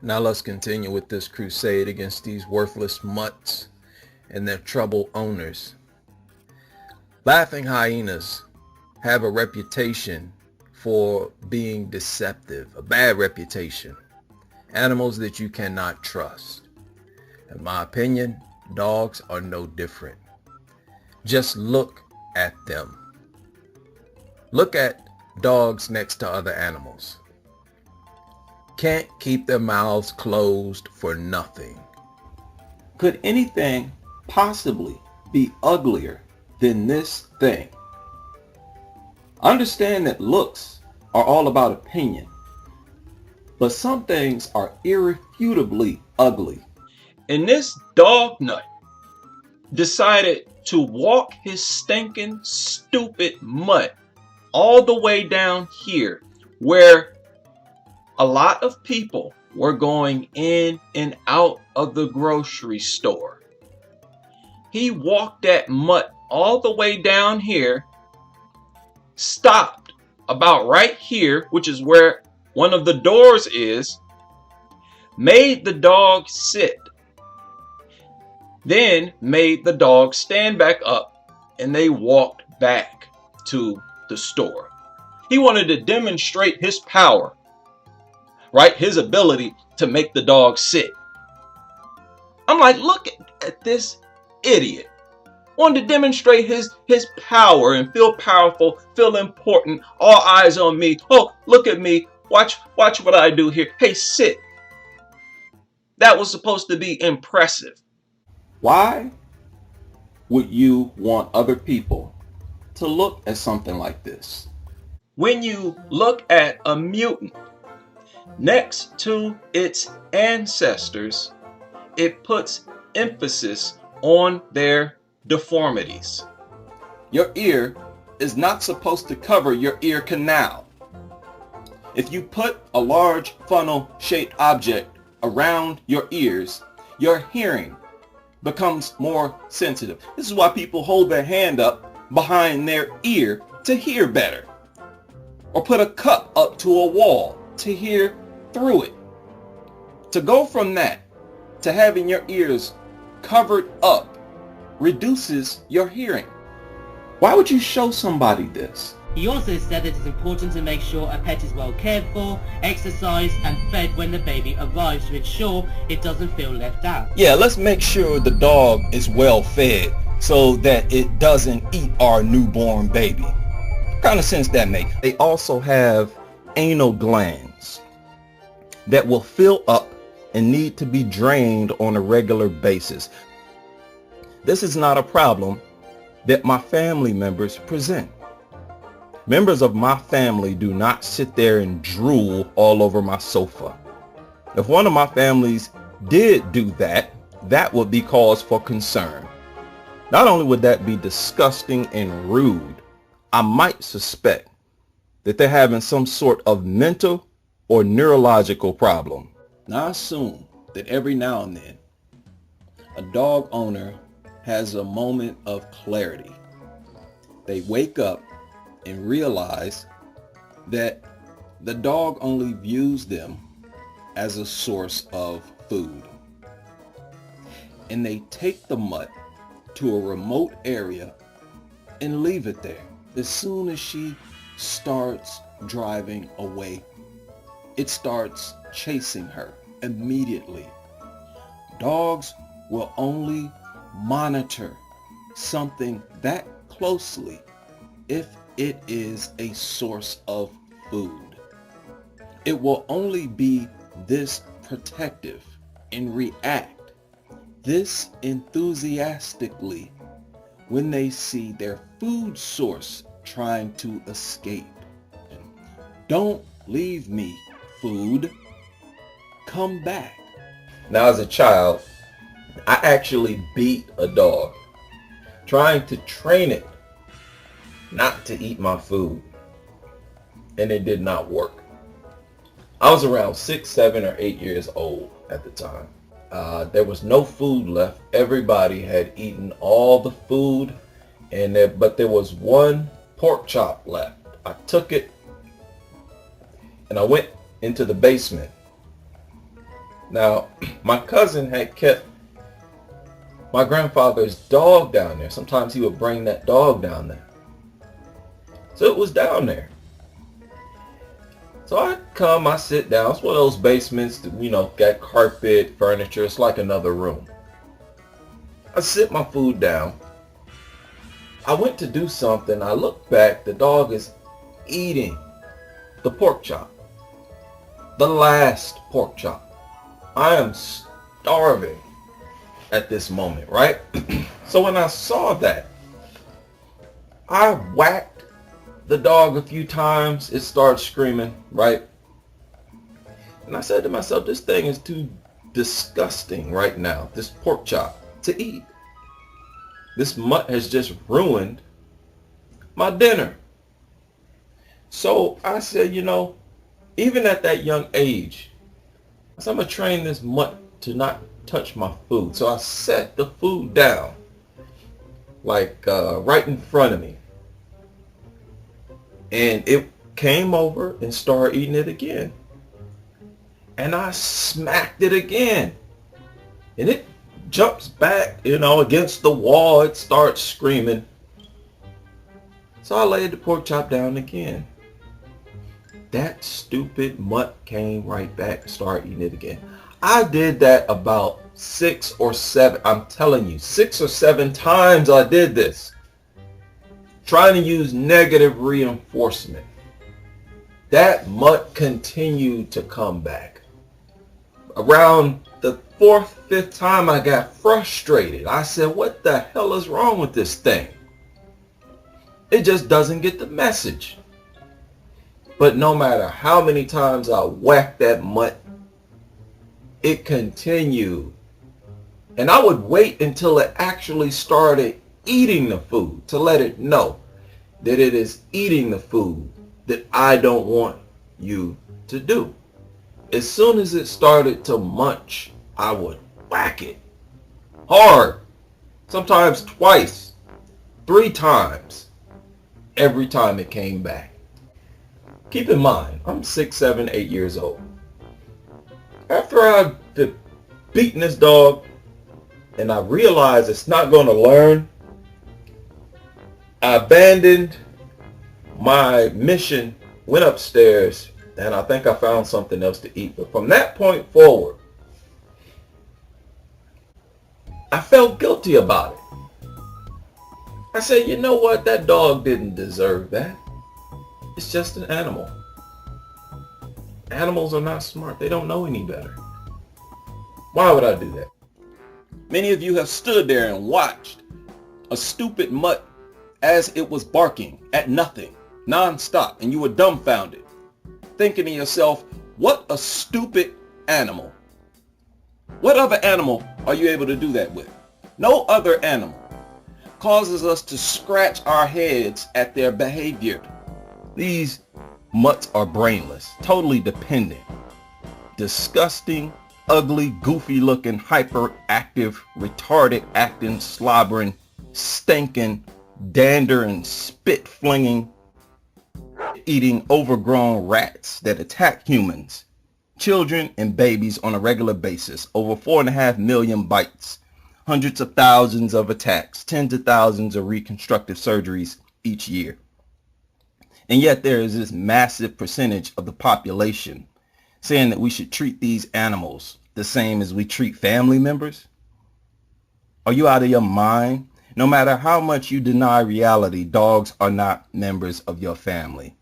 Now let's continue with this crusade against these worthless mutts and their trouble owners. Laughing hyenas have a reputation for being deceptive, a bad reputation. Animals that you cannot trust. In my opinion, dogs are no different. Just look at them. Look at dogs next to other animals. Can't keep their mouths closed for nothing. Could anything possibly be uglier than this thing? Understand that looks are all about opinion, but some things are irrefutably ugly. And this dog nut decided to walk his stinking, stupid mutt all the way down here where a lot of people were going in and out of the grocery store. He walked that mutt all the way down here, stopped about right here, which is where one of the doors is, made the dog sit, then made the dog stand back up, and they walked back to the store. He wanted to demonstrate his power, right? His ability to make the dog sit. I'm like, look at this idiot. Wanted to demonstrate his power and feel powerful, feel important. All eyes on me. Oh, look at me. Watch what I do here. Hey, sit. That was supposed to be impressive. Why would you want other people to look at something like this? When you look at a mutant next to its ancestors, it puts emphasis on their deformities. Your ear is not supposed to cover your ear canal. If you put a large funnel-shaped object around your ears, your hearing becomes more sensitive. This is why people hold their hand up behind their ear to hear better, or put a cup up to a wall to hear through it. To go from that to having your ears covered up reduces your hearing. Why would you show somebody this? He also said that it is important to make sure a pet is well cared for, exercised and fed when the baby arrives to ensure it doesn't feel left out. Yeah, let's make sure the dog is well fed so that it doesn't eat our newborn baby. What kind of sense that makes? They also have anal glands that will fill up and need to be drained on a regular basis. This is not a problem that my family members present. Members of my family do not sit there and drool all over my sofa. If one of my families did do that, that would be cause for concern. Not only would that be disgusting and rude, I might suspect that they're having some sort of mental or neurological problem. Now I assume that every now and then a dog owner has a moment of clarity. They wake up and realize that the dog only views them as a source of food. And they take the mutt to a remote area and leave it there. As soon as she starts driving away, it starts chasing her immediately. Dogs will only monitor something that closely if it is a source of food. It will only be this protective and react this enthusiastically when they see their food source trying to escape. Don't leave me, food. Come back. Now, as a child, I actually beat a dog, trying to train it not to eat my food, and it did not work. I was around 6, 7, or 8 years old at the time. There was no food left. Everybody had eaten all the food, but there was one pork chop left. I took it and I went into the basement Now, my cousin had kept my grandfather's dog down there. Sometimes he would bring that dog down there. So it was down there. So I sit down. It's one of those basements that, got carpet, furniture. It's like another room. I sit my food down. I went to do something. I look back. The dog is eating the pork chop. The last pork chop. I am starving at this moment, right? So when I saw that, I whacked the dog a few times. It started screaming, right? And I said to myself, this thing is too disgusting right now, this pork chop, to eat. This mutt has just ruined my dinner. So I said, even at that young age, I said, I'm going to train this mutt to not touch my food. So I set the food down, like right in front of me. And it came over and started eating it again. And I smacked it again. And it jumps back, against the wall. It starts screaming. So I laid the pork chop down again. That stupid mutt came right back and started eating it again. I did that about 6 or 7, I'm telling you, 6 or 7 times I did this. Trying to use negative reinforcement. That mutt continued to come back. Around the 4th, 5th time I got frustrated. I said, what the hell is wrong with this thing? It just doesn't get the message. But no matter how many times I whacked that mutt, it continued. And I would wait until it actually started eating the food to let it know that it is eating the food that I don't want you to do. As soon as it started to munch, I would whack it hard, sometimes twice, 3 times, every time it came back. Keep in mind, I'm 6, 7, 8 years old. After I've beaten this dog and I realized it's not going to learn, I abandoned my mission, went upstairs, and I think I found something else to eat. But from that point forward, I felt guilty about it. I said, you know what? That dog didn't deserve that. It's just an animal. Animals are not smart. They don't know any better. Why would I do that? Many of you have stood there and watched a stupid mutt as it was barking at nothing, non-stop, and you were dumbfounded, thinking to yourself, what a stupid animal. What other animal are you able to do that with? No other animal causes us to scratch our heads at their behavior. These mutts are brainless, totally dependent, disgusting, ugly, goofy looking, hyperactive, retarded acting, slobbering, stinking, dander and spit flinging, eating overgrown rats that attack humans, children and babies on a regular basis. Over 4.5 million bites, hundreds of thousands of attacks, tens of thousands of reconstructive surgeries each year. And yet there is this massive percentage of the population saying that we should treat these animals the same as we treat family members. Are you out of your mind? No matter how much you deny reality, dogs are not members of your family.